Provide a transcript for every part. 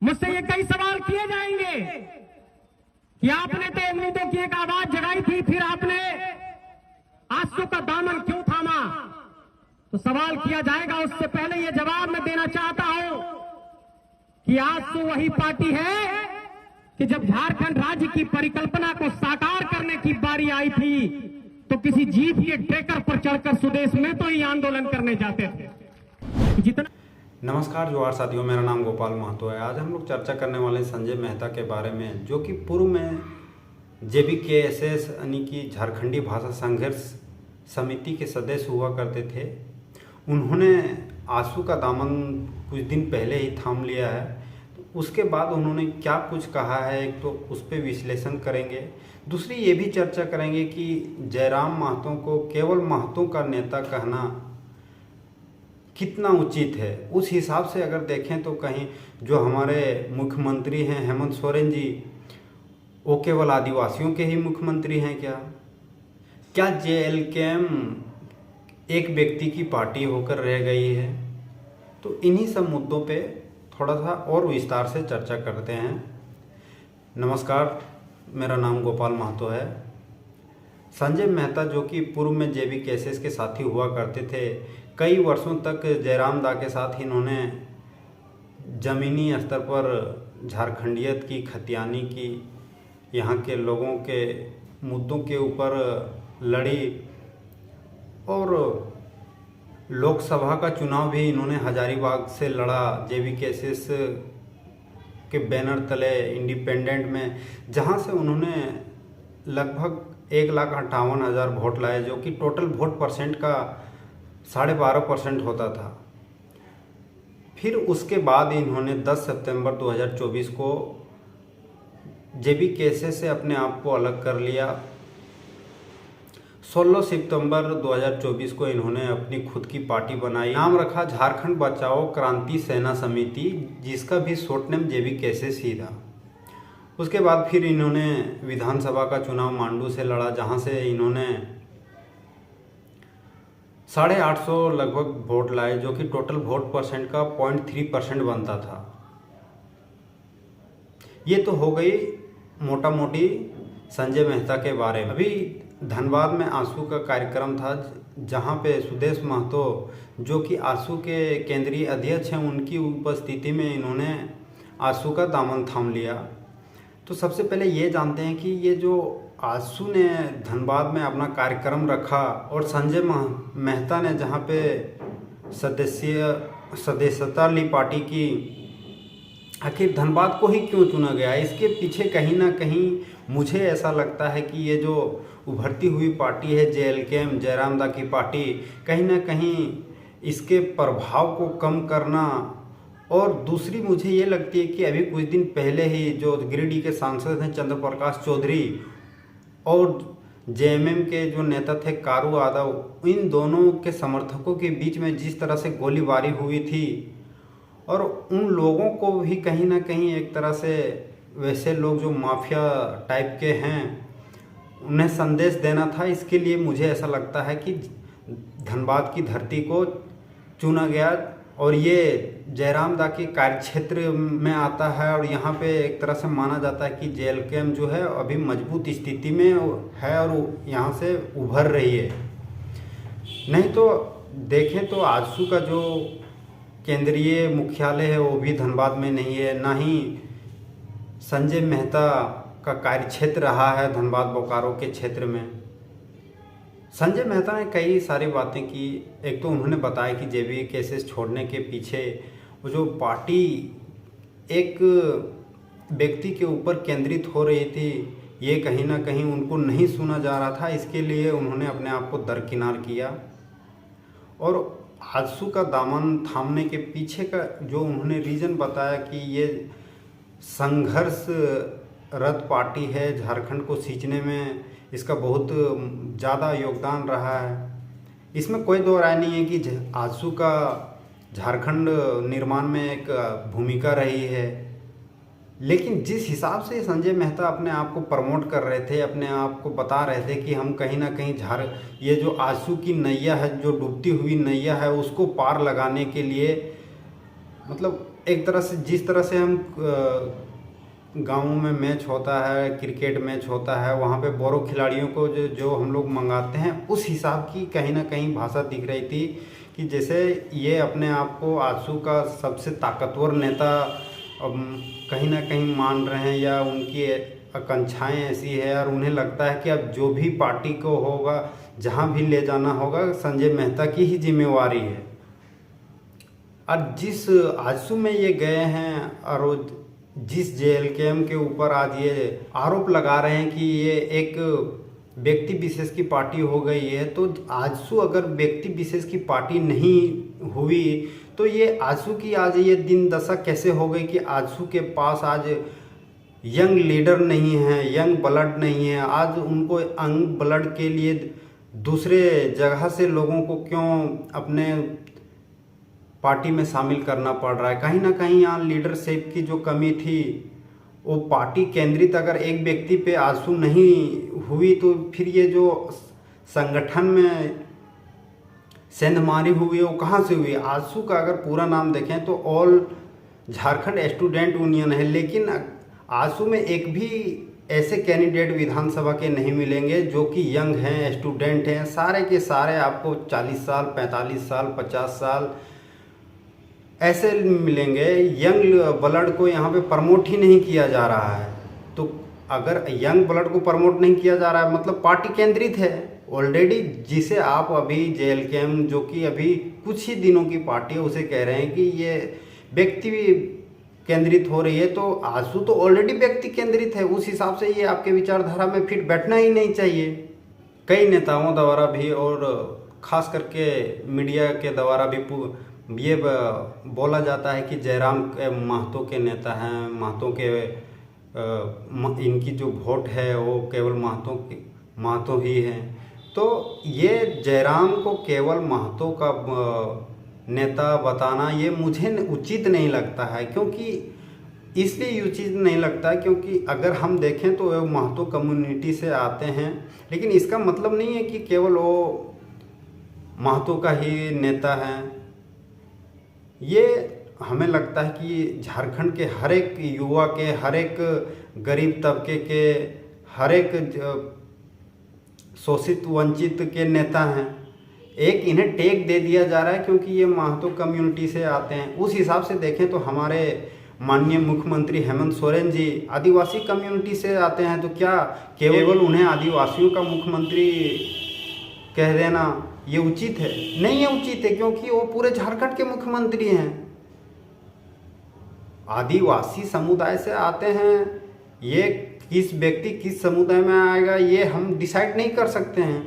मुझसे ये कई सवाल किए जाएंगे कि आपने तो उम्मीदों की एक आवाज जगाई थी, फिर आपने आंसू का दामन क्यों थामा। तो सवाल किया जाएगा, उससे पहले ये जवाब मैं देना चाहता हूं कि आंसू वही पार्टी है कि जब झारखंड राज्य की परिकल्पना को साकार करने की बारी आई थी तो किसी जीप के ट्रैकर पर चढ़कर स्वदेश में तो ही आंदोलन करने जाते थे। जितना नमस्कार जोहार साथियों, मेरा नाम गोपाल महतो है। आज हम लोग चर्चा करने वाले हैं संजय मेहता के बारे में, जो कि पूर्व में JBKSS यानी कि झारखंडी भाषा संघर्ष समिति के सदस्य हुआ करते थे। उन्होंने आंसू का दामन कुछ दिन पहले ही थाम लिया है। तो उसके बाद उन्होंने क्या कुछ कहा है, एक तो उस पर विश्लेषण करेंगे, दूसरी ये भी चर्चा करेंगे कि जयराम महतो को केवल महतो का नेता कहना कितना उचित है। उस हिसाब से अगर देखें तो कहीं जो हमारे मुख्यमंत्री हैं हेमंत सोरेन जी, वो केवल आदिवासियों के ही मुख्यमंत्री हैं क्या JLKM एक व्यक्ति की पार्टी होकर रह गई है। तो इन्हीं सब मुद्दों पे थोड़ा सा और विस्तार से चर्चा करते हैं। नमस्कार, मेरा नाम गोपाल महतो है। संजय मेहता जो कि पूर्व में JBKSS के साथी हुआ करते थे, कई वर्षों तक जयराम दा के साथ इन्होंने ज़मीनी स्तर पर झारखंडियत की, खतियानी की, यहाँ के लोगों के मुद्दों के ऊपर लड़ी और लोकसभा का चुनाव भी इन्होंने हजारीबाग से लड़ा। JBKSS के बैनर तले इंडिपेंडेंट में, जहाँ से उन्होंने लगभग 1,58,000 वोट लाए, जो कि टोटल वोट परसेंट का 12.5% होता था। फिर उसके बाद इन्होंने 10 सितंबर 2024 को JBKSS से अपने आप को अलग कर लिया। 16 सितंबर 2024 को इन्होंने अपनी खुद की पार्टी बनाई, नाम रखा झारखंड बचाओ क्रांति सेना समिति, जिसका भी शॉर्ट नेम JBKSS ही था। उसके बाद फिर इन्होंने विधानसभा का चुनाव मांडू से लड़ा, जहां से इन्होंने 850 लगभग वोट लाए, जो कि टोटल वोट परसेंट का 0.3% बनता था। ये तो हो गई मोटा मोटी संजय मेहता के बारे में। अभी धनबाद में आंसू का कार्यक्रम था, जहां पे सुदेश महतो जो कि आंसू के केंद्रीय अध्यक्ष हैं, उनकी उपस्थिति में इन्होंने आंसू का दामन थाम लिया। तो सबसे पहले ये जानते हैं कि ये जो आंसू ने धनबाद में अपना कार्यक्रम रखा और संजय मेहता ने जहाँ पे सदस्यता ली पार्टी की, आखिर धनबाद को ही क्यों चुना गया? इसके पीछे कहीं ना कहीं मुझे ऐसा लगता है कि ये जो उभरती हुई पार्टी है JLKM, जयराम दा की पार्टी, कहीं ना कहीं इसके प्रभाव को कम करना। और दूसरी मुझे ये लगती है कि अभी कुछ दिन पहले ही जो गिरिडीह के सांसद हैं चंद्र प्रकाश चौधरी और JMM के जो नेता थे कारू यादव, इन दोनों के समर्थकों के बीच में जिस तरह से गोलीबारी हुई थी, और उन लोगों को भी कहीं ना कहीं एक तरह से वैसे लोग जो माफिया टाइप के हैं, उन्हें संदेश देना था। इसके लिए मुझे ऐसा लगता है कि धनबाद की धरती को चुना गया और ये जयराम दा के कार्यक्षेत्र में आता है। और यहाँ पे एक तरह से माना जाता है कि JLKM जो है अभी मजबूत स्थिति में है और यहाँ से उभर रही है। नहीं तो देखें तो आजसू का जो केंद्रीय मुख्यालय है वो भी धनबाद में नहीं है, ना ही संजय मेहता का कार्यक्षेत्र रहा है धनबाद बोकारो के क्षेत्र में। संजय मेहता ने कई सारी बातें की। एक तो उन्होंने बताया कि JBKSS छोड़ने के पीछे वो जो पार्टी एक व्यक्ति के ऊपर केंद्रित हो रही थी, ये कहीं ना कहीं उनको नहीं सुना जा रहा था। इसके लिए उन्होंने अपने आप को दरकिनार किया और आंसू का दामन थामने के पीछे का जो उन्होंने रीज़न बताया कि ये संघर्ष रत पार्टी है, झारखंड को सींचने में इसका बहुत ज़्यादा योगदान रहा है। इसमें कोई दो राय नहीं है कि आंसू का झारखंड निर्माण में एक भूमिका रही है। लेकिन जिस हिसाब से संजय मेहता अपने आप को प्रमोट कर रहे थे, अपने आप को बता रहे थे कि हम कहीं ना कहीं ये जो आंसू की नैया है, जो डूबती हुई नैया है, उसको पार लगाने के लिए मतलब एक तरह से जिस तरह से हम गाँवों में मैच होता है, क्रिकेट मैच होता है, वहाँ पे बोरो खिलाड़ियों को जो हम लोग मंगाते हैं, उस हिसाब की कहीं ना कहीं भाषा दिख रही थी कि जैसे ये अपने आप को आजसू का सबसे ताकतवर नेता कहीं ना कहीं मान रहे हैं, या उनकी आकांक्षाएं ऐसी है और उन्हें लगता है कि अब जो भी पार्टी को होगा, जहाँ भी ले जाना होगा, संजय मेहता की ही जिम्मेवारी है। और जिस आजसू में ये गए हैं और जिस JLKM के ऊपर आज ये आरोप लगा रहे हैं कि ये एक व्यक्ति विशेष की पार्टी हो गई है, तो आजसू अगर व्यक्ति विशेष की पार्टी नहीं हुई तो ये आजसू की आज ये दिन दशा कैसे हो गई कि आजसू के पास आज यंग लीडर नहीं है, यंग ब्लड नहीं है। आज उनको यंग ब्लड के लिए दूसरे जगह से लोगों को क्यों अपने पार्टी में शामिल करना पड़ रहा है। कहीं ना कहीं यहाँ लीडरशिप की जो कमी थी, वो पार्टी केंद्रित अगर एक व्यक्ति पे आजसू नहीं हुई तो फिर ये जो संगठन में सेंधमारी हुई है वो कहाँ से हुई। आजसू का अगर पूरा नाम देखें तो ऑल झारखंड स्टूडेंट यूनियन है, लेकिन आजसू में एक भी ऐसे कैंडिडेट विधानसभा के नहीं मिलेंगे जो कि यंग हैं, स्टूडेंट हैं। सारे के सारे आपको 40 साल, 45 साल, 50 साल ऐसे मिलेंगे। यंग ब्लड को यहाँ पे प्रमोट ही नहीं किया जा रहा है। तो अगर यंग ब्लड को प्रमोट नहीं किया जा रहा है मतलब पार्टी केंद्रित है ऑलरेडी। जिसे आप अभी JLKM जो कि अभी कुछ ही दिनों की पार्टी है, उसे कह रहे हैं कि ये व्यक्ति केंद्रित हो रही है, तो आजसू तो ऑलरेडी व्यक्ति केंद्रित है। उस हिसाब से ये आपके विचारधारा में फिर बैठना ही नहीं चाहिए। कई नेताओं द्वारा भी और खास करके मीडिया के द्वारा भी ये बोला जाता है कि जयराम महतो के नेता हैं, महतो के इनकी जो वोट है वो केवल महतो ही है। तो ये जयराम को केवल महतो का नेता बताना ये मुझे उचित नहीं लगता है। क्योंकि इसलिए उचित नहीं लगता क्योंकि अगर हम देखें तो वो महतो कम्युनिटी से आते हैं, लेकिन इसका मतलब नहीं है कि केवल वो महतो का ही नेता है। ये हमें लगता है कि झारखंड के हर एक युवा के, हर एक गरीब तबके के, हर एक शोषित वंचित के नेता हैं। एक इन्हें टेक दे दिया जा रहा है क्योंकि ये महतो कम्युनिटी से आते हैं। उस हिसाब से देखें तो हमारे माननीय मुख्यमंत्री हेमंत सोरेन जी आदिवासी कम्युनिटी से आते हैं, तो क्या केवल उन्हें आदिवासियों का मुख्यमंत्री कह देना ये उचित है? नहीं है उचित है, क्योंकि वो पूरे झारखंड के मुख्यमंत्री हैं। आदिवासी समुदाय से आते हैं, ये किस व्यक्ति किस समुदाय में आएगा ये हम डिसाइड नहीं कर सकते हैं।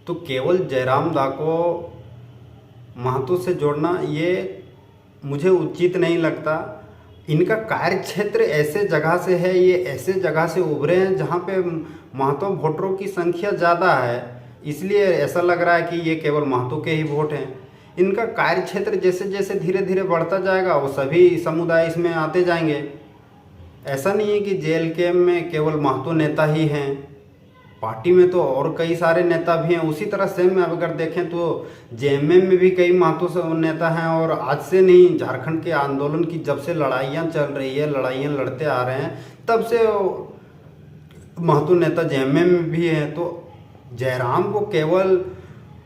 तो केवल जयराम दा को महतो से जोड़ना ये मुझे उचित नहीं लगता। इनका कार्य क्षेत्र ऐसे जगह से है, ये ऐसे जगह से उभरे हैं जहाँ पे महतो वोटरों की संख्या ज़्यादा है, इसलिए ऐसा लग रहा है कि ये केवल महतो के ही वोट हैं। इनका कार्य क्षेत्र जैसे जैसे धीरे धीरे बढ़ता जाएगा वो सभी समुदाय इसमें आते जाएंगे। ऐसा नहीं है कि JLKM में केवल महतो नेता ही हैं, पार्टी में तो और कई सारे नेता भी हैं। उसी तरह सेम में अगर देखें तो JMM में भी कई महतो नेता हैं। और आज से नहीं, झारखंड के आंदोलन की जब से लड़ाइयाँ चल रही है, लड़ाइयाँ लड़ते आ रहे हैं, तब से महतो नेता JMM में भी हैं। तो जयराम को केवल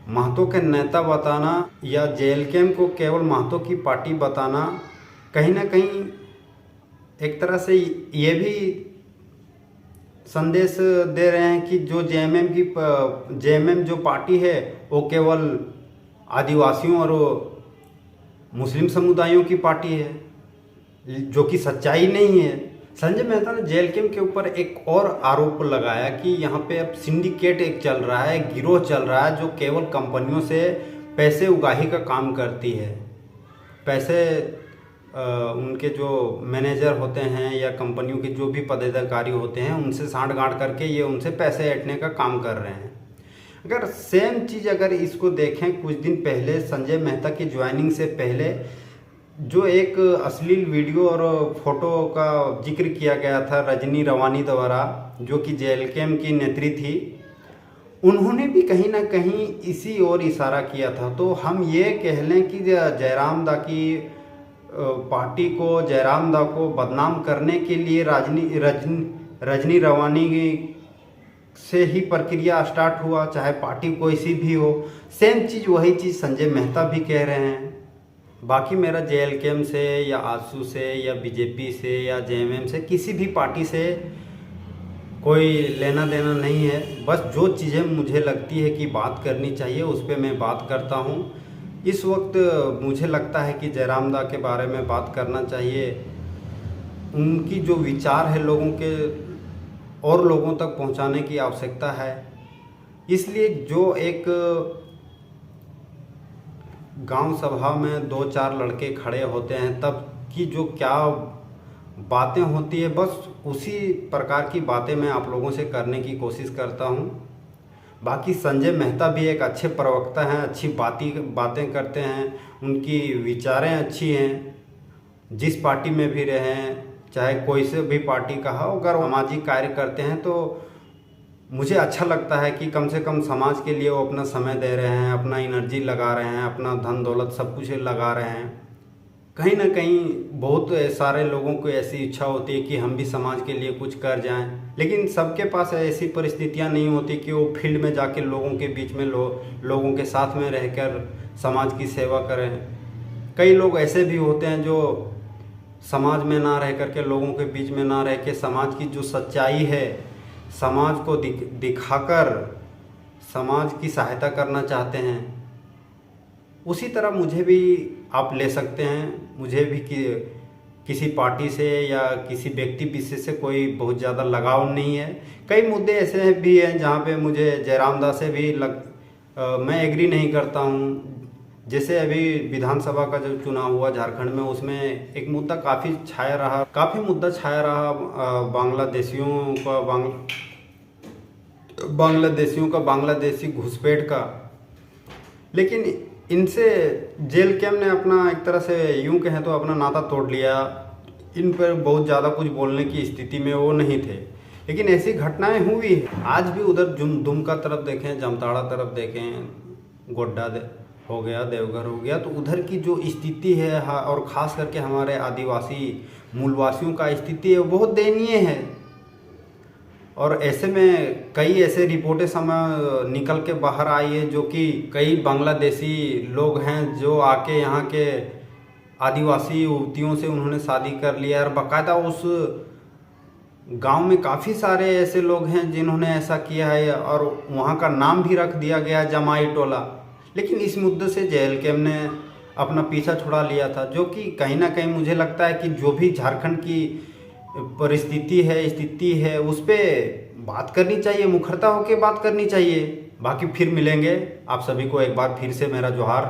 महतो के नेता बताना या JLKM को केवल महतो की पार्टी बताना कहीं ना कहीं एक तरह से ये भी संदेश दे रहे हैं कि जो JMM जो पार्टी है वो केवल आदिवासियों और मुस्लिम समुदायों की पार्टी है, जो कि सच्चाई नहीं है। संजय मेहता ने JLKM के ऊपर एक और आरोप लगाया कि यहाँ पे अब सिंडिकेट एक चल रहा है, गिरोह चल रहा है, जो केवल कंपनियों से पैसे उगाही का काम करती है। पैसे उनके जो मैनेजर होते हैं या कंपनियों के जो भी पदाधिकारी होते हैं उनसे सांठ गांठ करके ये उनसे पैसे ऐंठने का काम कर रहे हैं। अगर सेम चीज़ अगर इसको देखें, कुछ दिन पहले संजय मेहता की ज्वाइनिंग से पहले जो एक अश्लील वीडियो और फोटो का जिक्र किया गया था रजनी रवानी द्वारा, जो कि JLKM की नेत्री थी, उन्होंने भी कहीं ना कहीं इसी ओर इशारा किया था। तो हम ये कह लें कि जयराम दा की पार्टी को, जयराम दा को बदनाम करने के लिए रजनी रवानी से ही प्रक्रिया स्टार्ट हुआ, चाहे पार्टी कोई सी भी हो। सेम चीज़, वही चीज़ संजय मेहता भी कह रहे हैं। बाकी मेरा जेएलकेएम से या आजसू से या बीजेपी से या जेएमएम से, किसी भी पार्टी से कोई लेना देना नहीं है। बस जो चीज़ें मुझे लगती है कि बात करनी चाहिए उस पर मैं बात करता हूँ। इस वक्त मुझे लगता है कि जयराम दा के बारे में बात करना चाहिए। उनकी जो विचार है लोगों के और लोगों तक पहुंचाने की आवश्यकता है। इसलिए जो एक गांव सभा में 2-4 लड़के खड़े होते हैं, तब की जो क्या बातें होती है, बस उसी प्रकार की बातें मैं आप लोगों से करने की कोशिश करता हूं। बाकी संजय मेहता भी एक अच्छे प्रवक्ता हैं, अच्छी बातें करते हैं, उनकी विचारें अच्छी हैं। जिस पार्टी में भी रहे हैं, चाहे कोई से भी पार्टी का हो, अगर सामाजिक कार्य करते हैं तो मुझे अच्छा लगता है कि कम से कम समाज के लिए वो अपना समय दे रहे हैं, अपना एनर्जी लगा रहे हैं, अपना धन दौलत सब कुछ लगा रहे हैं। कहीं ना कहीं बहुत सारे लोगों को ऐसी इच्छा होती है कि हम भी समाज के लिए कुछ कर जाएं, लेकिन सबके पास ऐसी परिस्थितियां नहीं होती कि वो फील्ड में जाके लोगों के बीच में लोगों के साथ में रहकर समाज की सेवा करें। कई लोग ऐसे भी होते हैं जो समाज में ना रह करके, लोगों के बीच में ना रह के, समाज की जो सच्चाई है समाज को दिखाकर समाज की सहायता करना चाहते हैं। उसी तरह मुझे भी आप ले सकते हैं। मुझे भी किसी पार्टी से या किसी व्यक्ति विशेष से कोई बहुत ज़्यादा लगाव नहीं है। कई मुद्दे ऐसे भी हैं जहाँ पे मुझे जयराम दा से भी मैं एग्री नहीं करता हूँ। जैसे अभी विधानसभा का जो चुनाव हुआ झारखंड में, उसमें एक मुद्दा काफ़ी मुद्दा छाया रहा बांग्लादेशी घुसपैठ का। लेकिन इनसे जेएलकेएम ने अपना एक तरह से यूं कहें तो अपना नाता तोड़ लिया। इन पर बहुत ज़्यादा कुछ बोलने की स्थिति में वो नहीं थे, लेकिन ऐसी घटनाएं हुई। आज भी उधर दुमका तरफ देखें, जामताड़ा तरफ देखें, गोड्डा हो गया, देवघर हो गया, तो उधर की जो स्थिति है और ख़ास करके हमारे आदिवासी मूलवासियों का स्थिति है बहुत दयनीय है। और ऐसे में कई ऐसे रिपोर्टें समय निकल के बाहर आई है जो कि कई बांग्लादेशी लोग हैं जो आके यहाँ के आदिवासी युवतियों से उन्होंने शादी कर लिया। और बाकायदा उस गांव में काफ़ी सारे ऐसे लोग हैं जिन्होंने ऐसा किया है और वहाँ का नाम भी रख दिया गया जमाई टोला। लेकिन इस मुद्दे से जेएलकेएम ने अपना पीछा छुड़ा लिया था, जो कि कहीं ना कहीं मुझे लगता है कि जो भी झारखंड की स्थिति है उस पर बात करनी चाहिए, मुखरता होकर बात करनी चाहिए। बाकी फिर मिलेंगे। आप सभी को एक बार फिर से मेरा जोहार।